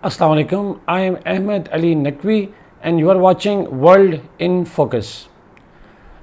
Assalamu alaikum. I am Ahmed Ali Naqvi and you are watching World in Focus.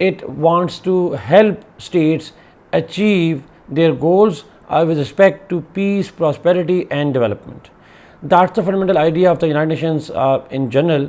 It wants to help states achieve their goals with respect to peace, prosperity and development. That's the fundamental idea of the United Nations in general.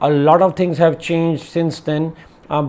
A lot of things have changed since then,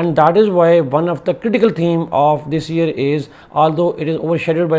And that is why one of the critical theme of this year is, although it is overshadowed by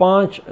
5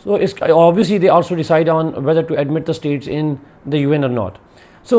So obviously they also decide on whether to admit the states in the UN or not. So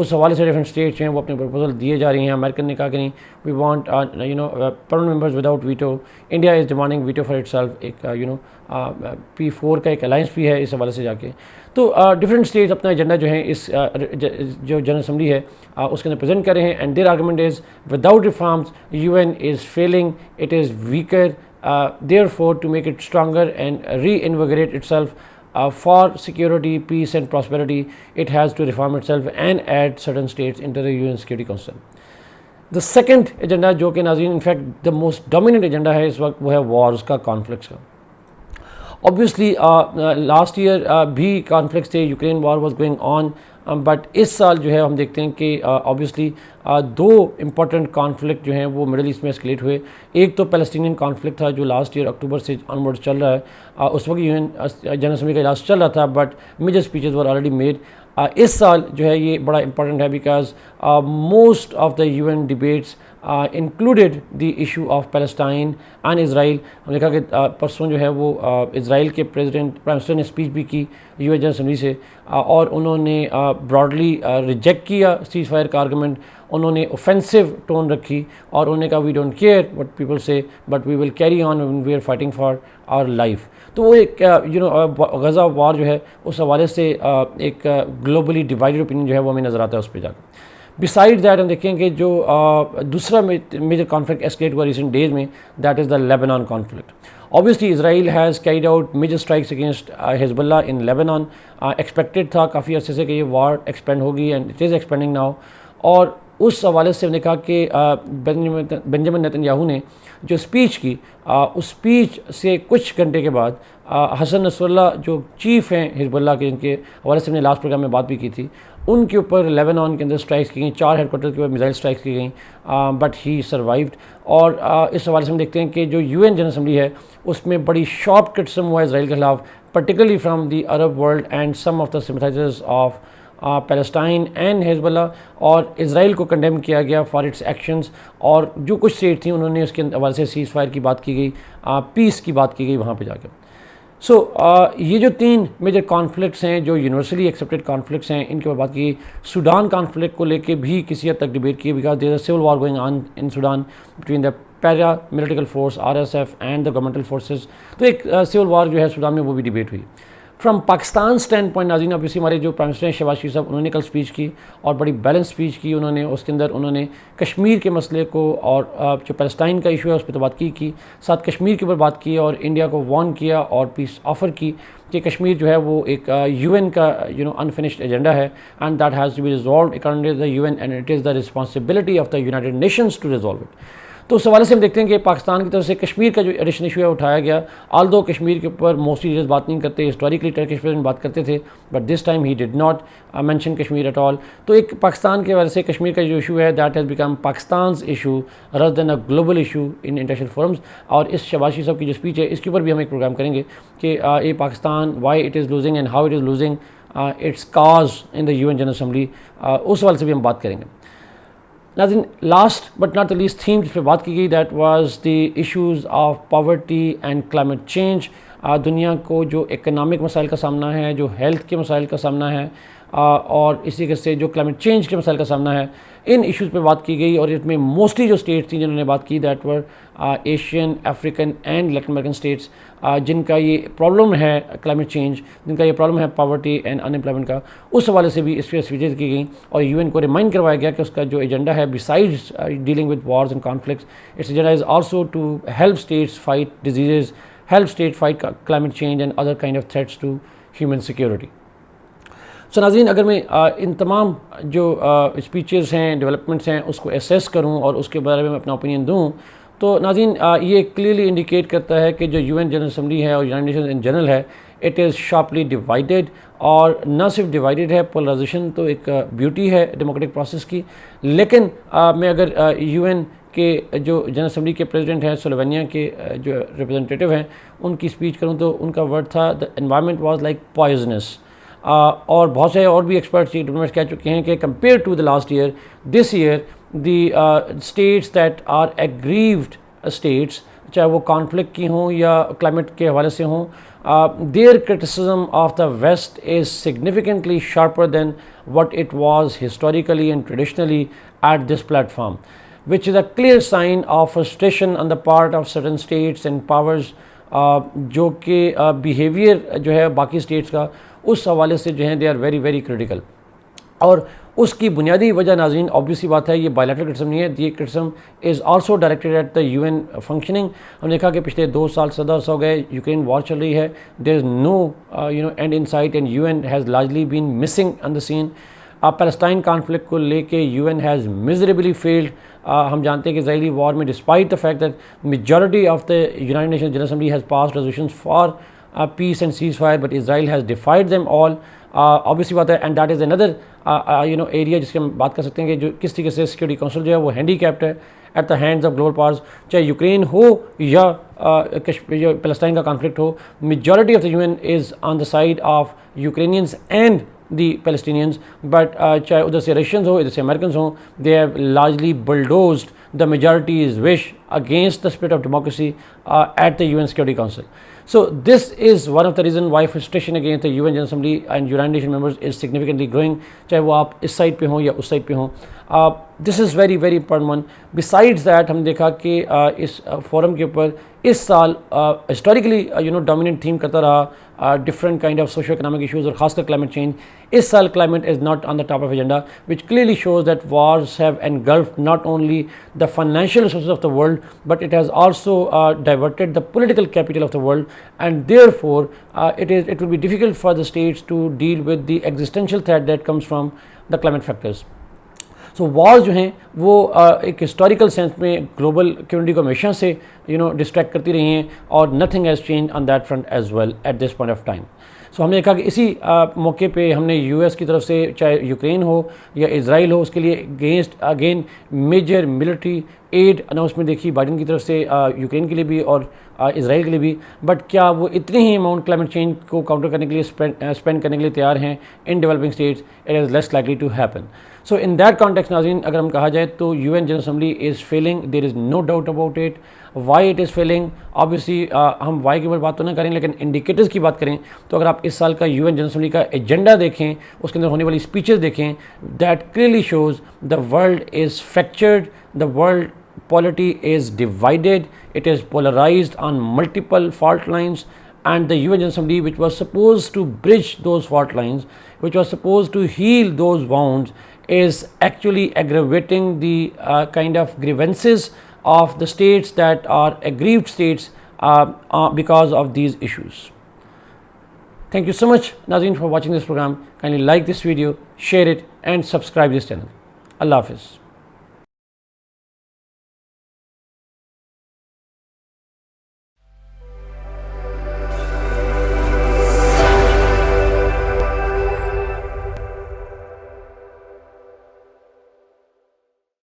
اس حوالے سے different states ہیں وہ اپنے proposal دیے جا رہی ہیں. American نے کہا کہ نہیں, we want permanent members without veto. India is demanding veto for itself. ایک P4 کا ایک الائنس بھی ہے اس حوالے سے جا کے. تو ڈفرینٹ اسٹیٹس اپنا ایجنڈا جو ہے اس جو جنرل اسمبلی ہے اس کے اندر پریزنٹ کر رہے ہیں. And their argument is without reforms UN is failing, it is weaker, therefore to make it stronger and reinvigorate itself for security, peace and prosperity, it has to reform itself and add certain states into the UN Security Council. The second agenda جو کہ ناظرین in fact the most dominant agenda ہے اس وقت وہ ہے wars کا, conflicts کا. Obviously last year بھی conflicts تھے, Ukraine war was going on, but اس سال جو ہے ہم دیکھتے ہیں کہ obviously دو امپورٹنٹ کانفلکٹ جو ہیں وہ مڈل ایسٹ میں اسکلیٹ ہوئے. ایک تو پیلسٹینین کانفلکٹ تھا جو لاسٹ ایئر اکتوبر سے آنورڈ چل رہا ہے. اس وقت UN جنرل اسمبلی کا اجلاس چل رہا تھا, but major speeches were already made. اس سال جو ہے یہ بڑا امپورٹنٹ ہے because most of the UN debates included the issue of Palestine and Israel. ہم نے دیکھا کہ پرسوں جو ہے وہ اسرائیل کے پریزیڈنٹ پرائم منسٹر نے اسپیچ بھی کی UN جنرل اسمبلی سے, اور انہوں نے براڈلی ریجیکٹ کیا سیز فائر کا آرگومنٹ. انہوں نے اوفینسو ٹون رکھی اور انہوں نے کہا we don't care what people say but we will carry on when we are fighting for our life. تو وہ ایک غزہ وار جو ہے اس حوالے سے ایک گلوبلی ڈیوائڈڈ اوپینین جو ہے وہ ہمیں نظر آتا ہے اس پہ جا کے. بسائڈ دیٹ ہم دیکھیں کہ جو دوسرا میجر کانفلکٹ ایسکیلیٹ ہوا ریسنٹ ڈیز میں, that is the Lebanon conflict. Obviously Israel has carried out major strikes against Hezbollah in Lebanon. Expected تھا کافی عرصے سے کہ یہ وار ایکسپینڈ ہوگی and it is expanding now. اور اس حوالے سے ہم نے کہا کہ بنجامن نیتن یاہو نے جو اسپیچ کی, اس اسپیچ سے کچھ گھنٹے کے بعد حسن نصر اللہ جو چیف ہیں حزب اللہ کے, جن کے حوالے سے ہم نے لاسٹ پروگرام میں بات بھی کی تھی, ان کے اوپر لیبنان کے اندر اسٹرائکس کی گئیں. 4 ہیڈ کوارٹر کے اوپر میزائل اسٹرائکس کی گئیں, بٹ ہی سروائیوڈ. اور اس حوالے سے ہم دیکھتے ہیں کہ جو UN جنرل اسمبلی ہے اس میں بڑی شارپ کرٹسم ہوا ہے اسرائیل کے خلاف, particularly from the Arab world and some of the sympathizers of Palestine and Hezbollah. اور اسرائیل کو کنڈیم کیا گیا فار اٹس ایکشنز, اور جو کچھ اسٹیٹ تھیں انہوں نے اس کے حوالے سے سیز فائر کی بات کی گئی, پیس کی بات کی گئی وہاں پہ جا کے. سو یہ جو 3 میجر کانفلکٹس ہیں جو یونیورسلی ایکسیپٹیڈ کانفلکٹس ہیں, ان کے اوپر بات کی. سوڈان کانفلکٹ کو لے کے بھی کسی حد تک ڈبیٹ کی because there is civil war going on in Sudan between the paramilitary force RSF and the governmental forces. تو ایک سول وار جو ہے سوڈان میں وہ بھی ڈبیٹ ہوئی. فرام پاکستان اسٹینڈ پوائنٹ ناظرین, اب اسی ہمارے جو پرائم منسٹر ہیں شہباز شریف صاحب, انہوں نے کل اسپیچ کی اور بڑی بیلنس اسپیچ کی. انہوں نے اس کے اندر انہوں نے کشمیر کے مسئلے کو اور جو پیلسٹائن کا ایشو ہے اس پہ تو بات کی, ساتھ کشمیر کے اوپر بات کی اور انڈیا کو وارن کیا اور پیس آفر کی کہ کشمیر جو ہے وہ ایک UN کا انفنشڈ ایجنڈا ہے and that has to be resolved according to the UN and it is the responsibility of the United Nations to resolve it. تو اس حوالے سے ہم دیکھتے ہیں کہ پاکستان کی طرف سے کشمیر کا جو ایڈیشن ایشو ہے اٹھایا گیا. آلدو کشمیر کے اوپر موسٹلی لیڈرز بات نہیں کرتے, ہسٹوریکلی ٹرکش پریزیڈنٹ بات کرتے تھے, but this time he did not mention Kashmir at all. تو ایک پاکستان کے حوالے سے کشمیر کا جو ایشو ہے that has become Pakistan's issue rather than a global issue in international forums. اور اس شہباز شریف صاحب کی جو اسپیچ ہے اس کے اوپر بھی ہم ایک پروگرام کریں گے کہ یہ Pakistan why it is losing and how it is losing its cause in the UN General Assembly. اس حوالے سے بھی ہم بات کریں گے. ناظرین, last but not the least theme جس پہ بات کی گئی that was the issues of poverty and climate change. دنیا کو جو اکنامک مسائل کا سامنا ہے, جو ہیلتھ کے مسائل کا سامنا ہے, اور اسی کے سے جو کلائمیٹ چینج کے مسائل کا سامنا ہے, ان ایشوز پہ بات کی گئی. اور اس میں موسٹلی جو اسٹیٹس تھیں جنہوں نے بات کی that were Asian, African and Latin American states, جن کا یہ پرابلم ہے کلائمیٹ چینج, جن کا یہ پرابلم ہے پاورٹی اینڈ ان امپلائمنٹ کا, اس حوالے سے بھی اس پہ اسپیچز کی گئیں. اور UN کو ریمائنڈ کروایا گیا کہ اس کا جو ایجنڈا ہے besides dealing with wars and conflicts, it's agenda is also to help states fight diseases, help state fight climate change and other kind of threats to human security. سو ناظرین, اگر میں ان تمام جو اسپیچز ہیں, ڈیولپمنٹس ہیں, اس کو assess کروں اور اس کے بارے میں اپنا اوپینین دوں, تو ناظرین یہ کلیئرلی انڈیکیٹ کرتا ہے کہ جو UN جنرل اسمبلی ہے اور یونائٹڈ نیشنز ان جنرل ہے, اٹ از شارپلی ڈیوائڈیڈ. اور نہ صرف ڈیوائڈیڈ ہے, پولرائزیشن تو ایک بیوٹی ہے ڈیموکریٹک پروسیس کی, لیکن میں اگر UN کے جو جنرل اسمبلی کے پریزیڈنٹ ہیں, سلووینیا کے جو ریپرزنٹیٹیو ہیں, ان کی اسپیچ کروں تو ان کا ورڈ تھا the environment was like poisonous. اور بہت سے اور بھی ایکسپرٹس ڈپلومیٹس کہہ چکے ہیں کہ compare to the last year, this year the states that are aggrieved states, چاہے وہ کانفلکٹ کی ہوں یا کلائمیٹ کے حوالے سے ہوں, their criticism of the West is significantly sharper than what it was historically and traditionally at this platform, which is a clear sign of frustration on the part of certain states and powers, جو کہ behaviour جو ہے باقی status کا اس حوالے سے جو ہیں they are very very critical. اور اس کی بنیادی وجہ ناظرین obvious سی بات ہے, یہ بائیلیٹرل کرٹیسم نہیں ہے, یہ criticism is also directed at the U N functioning. ہم نے دیکھا کہ پچھلے 2 سال سے 10 ہو گئے, یوکرین وار چل رہی ہے, there is no end in sight and U N has largely been missing on the scene. Palestine conflict کو لے کے U N has miserably failed. ہم جانتے ہیں کہ اسرائیلی وار میں despite the fact that majority of the United Nation General Assembly has passed resolutions for peace and ceasefire, but Israel has defied them all. obviously بات ہے, and that is under area جس کی ہم بات کر سکتے ہیں کہ جو کس طریقے سے سیکورٹی کونسل جو ہے وہ ہینڈی کیپڈ ہے at the hands of global powers, چاہے یوکرین ہو یا پیلسٹائن کا کانفلکٹ ہو. Majority of the U N is on the side of Ukrainians and the Palestinians, but چاہے ادھر سے رشینز ہو ادھر سے امریکنز ہوں, they have largely bulldozed the majority's wish against the spirit of democracy at the U N Security Council. So this is one of the reasons why frustration against the UN General Assembly and United Nations members is significantly growing, چاہے وہ آپ اس side پہ ہوں یا اس side پہ ہوں. This is very very important one. Besides that ہم دیکھا کہ اس فورم کے اوپر اس سال ہسٹوریکلی ڈومیننٹ تھیم کرتا رہا different kind of socio economic issues, اور خاص کر کلائمیٹ چینج. اس سال climate is not on the top of agenda, which clearly shows that wars have engulfed not only the financial resources of the world, but it has also diverted the political capital of the world, and therefore it will be difficult for the states to deal with the existential threat that comes from the climate factors. So war جو ہیں وہ ایک historical sense میں global community کو ہمیشہ سے distract کرتی رہی ہیں, اور nothing has change on that front as well at this point of time. So ہم نے کہا کہ اسی موقع پہ ہم نے یو ایس کی طرف سے چاہے یوکرین ہو یا اسرائیل ہو اس کے لیے again major military aid announcement دیکھی بائیڈن کی طرف سے یوکرین کے لیے بھی اور اسرائیل کے لیے بھی. بٹ کیا وہ اتنی ہی اماؤنٹ کلائمیٹ چینج کو کاؤنٹر کرنے کے لیے اسپینڈ کرنے کے لیے تیار ہیں ان developing states? It is less likely to happen. So in that context ناظرین اگر ہم کہا جائے تو U N general assembly is failing, there is no doubt about it. Why it is failing, obviously ہم وائی کے اوپر بات تو نہ کریں, لیکن انڈیکیٹرز کی بات کریں تو اگر آپ اس سال کا یو این جنرل اسمبلی کا ایجنڈا دیکھیں, اس کے اندر ہونے والی اسپیچز دیکھیں, that clearly shows the world is fractured, the world polity is divided, it is polarized on multiple fault lines, and the UN General Assembly, which was supposed to bridge those fault lines, which was supposed to heal those wounds, is actually aggravating the kind of grievances of the states that are aggrieved states because of these issues. Thank you so much Nazreen for watching this program. Kindly like this video, share it and subscribe this channel. Allah Hafiz.